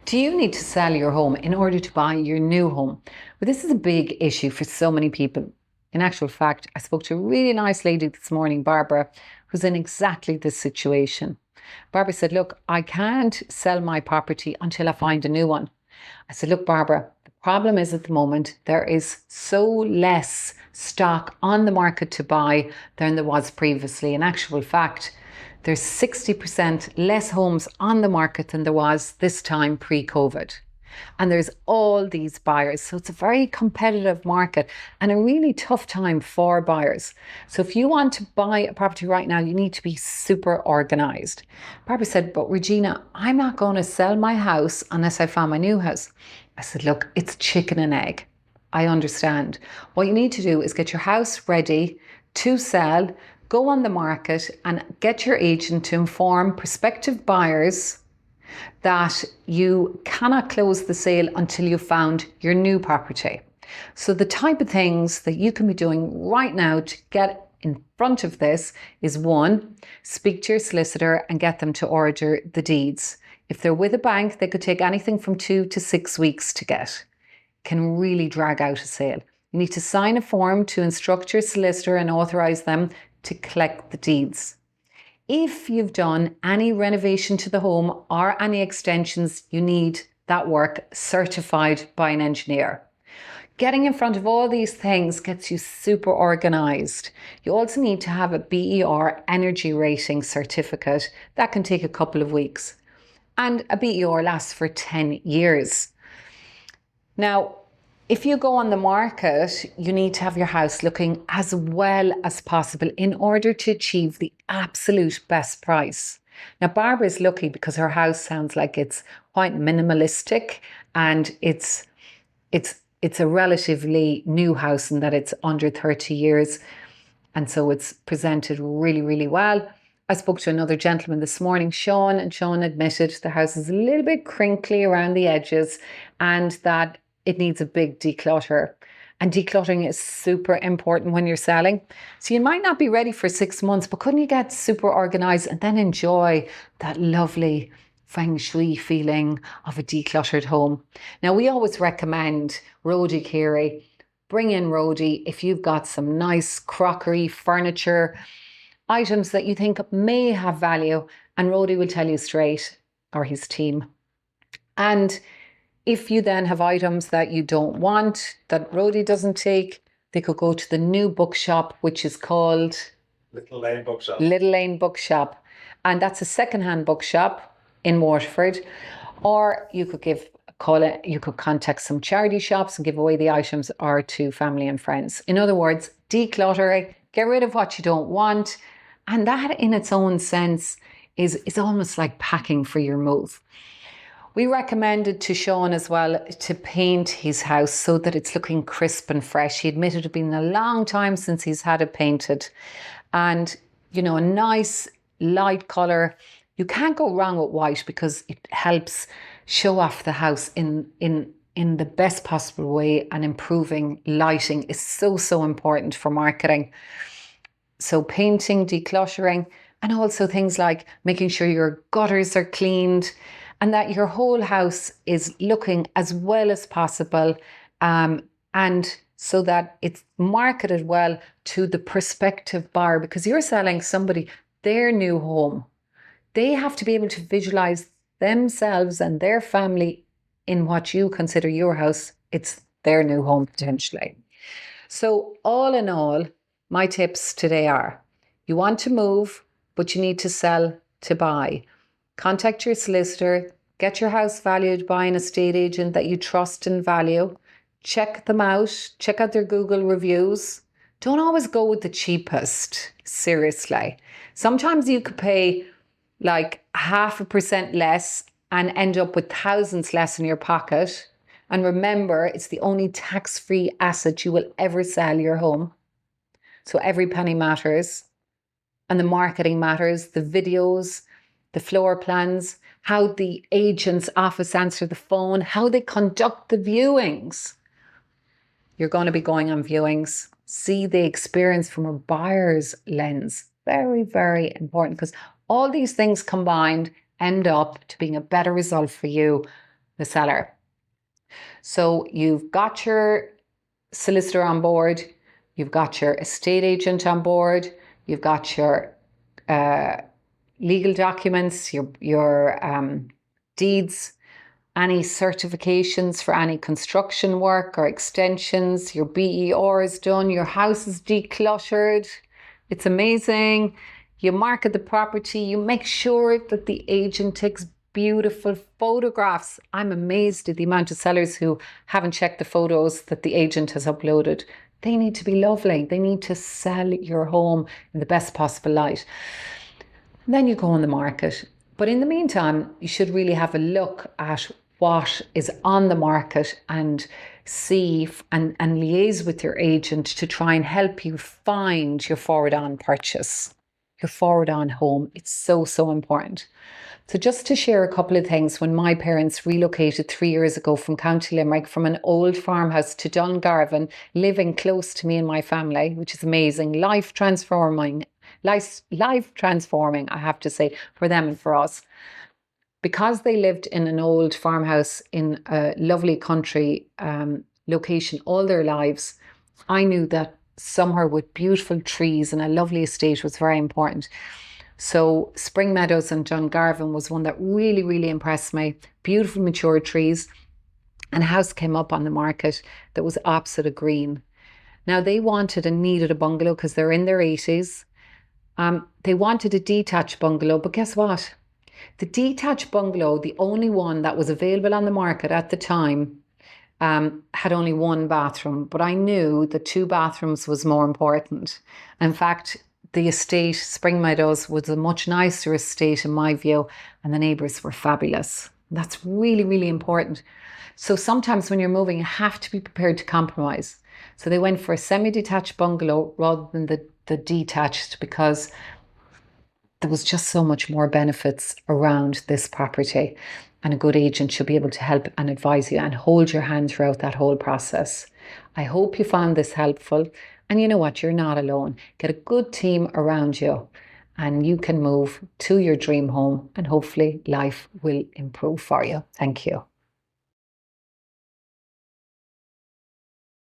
Do you need to sell your home in order to buy your new home? Well, this is a big issue for so many people. In actual fact, I spoke to a really nice lady this morning, Barbara, who's in exactly this situation. Barbara said, look, I can't sell my property until I find a new one. I said, look, Barbara, the problem is at the moment there is so less stock on the market to buy than there was previously. In actual fact, there's 60% less homes on the market than there was this time pre-COVID. And there's all these buyers. So it's a very competitive market and a really tough time for buyers. So if you want to buy a property right now, you need to be super organized. Barbara said, but Regina, I'm not going to sell my house unless I found my new house. I said, look, it's chicken and egg. I understand. What you need to do is get your house ready to sell, go on the market and get your agent to inform prospective buyers that you cannot close the sale until you've found your new property. So the type of things that you can be doing right now to get in front of this is one, speak to your solicitor and get them to order the deeds. If they're with a bank, they could take anything from 2 to 6 weeks to get. Can really drag out a sale. You need to sign a form to instruct your solicitor and authorize them to collect the deeds. If you've done any renovation to the home or any extensions, you need that work certified by an engineer. Getting in front of all these things gets you super organized. You also need to have a BER energy rating certificate. That can take a couple of weeks. And a BER lasts for 10 years. Now, if you go on the market, you need to have your house looking as well as possible in order to achieve the absolute best price. Now, Barbara's lucky because her house sounds like it's quite minimalistic and it's a relatively new house in that it's under 30 years. And so it's presented really, really well. I spoke to another gentleman this morning, Sean, and Sean admitted the house is a little bit crinkly around the edges and that it needs a big declutter. And decluttering is super important when you're selling. So you might not be ready for 6 months, but couldn't you get super organized and then enjoy that lovely feng shui feeling of a decluttered home? Now, we always recommend Rodi Kiri. Bring in Rodi if you've got some nice crockery, furniture, items that you think may have value, and Rodi will tell you straight, or his team. And if you then have items that you don't want, that Rodi doesn't take, they could go to the new bookshop, which is called Little Lane Bookshop. Little Lane Bookshop. And that's a secondhand bookshop in Waterford. Or you could you could contact some charity shops and give away the items, or to family and friends. In other words, declutter, get rid of what you don't want. And that in its own sense is almost like packing for your move. We recommended to Sean as well to paint his house so that it's looking crisp and fresh. He admitted it had been a long time since he's had it painted. And, you know, a nice light colour. You can't go wrong with white because it helps show off the house in the best possible way, and improving lighting is so important for marketing. So painting, decluttering, and also things like making sure your gutters are cleaned, and that your whole house is looking as well as possible, and so that it's marketed well to the prospective buyer, because you're selling somebody their new home. They have to be able to visualize themselves and their family in what you consider your house. It's their new home potentially. So all in all, my tips today are: you want to move, but you need to sell to buy. Contact your solicitor, get your house valued by an estate agent that you trust and value. Check them out, check out their Google reviews. Don't always go with the cheapest, seriously. Sometimes you could pay like 0.5% less and end up with thousands less in your pocket. And remember, it's the only tax-free asset you will ever sell, your home. So every penny matters. And the marketing matters, the videos, the floor plans, how the agent's office answer the phone, how they conduct the viewings. You're going to be going on viewings. See the experience from a buyer's lens. Very, very important, because all these things combined end up to being a better result for you the seller. So you've got your solicitor on board, you've got your estate agent on board, you've got your legal documents, your deeds, any certifications for any construction work or extensions, your BER is done, your house is decluttered. It's amazing. You market the property, you make sure that the agent takes beautiful photographs. I'm amazed at the amount of sellers who haven't checked the photos that the agent has uploaded. They need to be lovely. They need to sell your home in the best possible light. And then you go on the market. But in the meantime, you should really have a look at what is on the market and see and liaise with your agent to try and help you find your forward on purchase, your forward on home. It's so, so important. So just to share a couple of things, when my parents relocated 3 years ago from County Limerick, from an old farmhouse to Dungarvan, living close to me and my family, which is amazing, life transforming, I have to say, for them and for us. Because they lived in an old farmhouse in a lovely country location all their lives, I knew that somewhere with beautiful trees and a lovely estate was very important. So Spring Meadows and Dungarvan was one that really, really impressed me. Beautiful mature trees. And a house came up on the market that was opposite a green. Now they wanted and needed a bungalow because they're in their 80s. They wanted a detached bungalow, but guess what? The detached bungalow, the only one that was available on the market at the time, had only one bathroom, but I knew that 2 bathrooms was more important. In fact, the estate, Spring Meadows, was a much nicer estate in my view, and the neighbours were fabulous. That's really, really important. So sometimes when you're moving, you have to be prepared to compromise. So they went for a semi-detached bungalow rather than the detached, because there was just so much more benefits around this property, and a good agent should be able to help and advise you and hold your hand throughout that whole process. I hope you found this helpful, and you know what, you're not alone. Get a good team around you and you can move to your dream home, and hopefully life will improve for you. Thank you.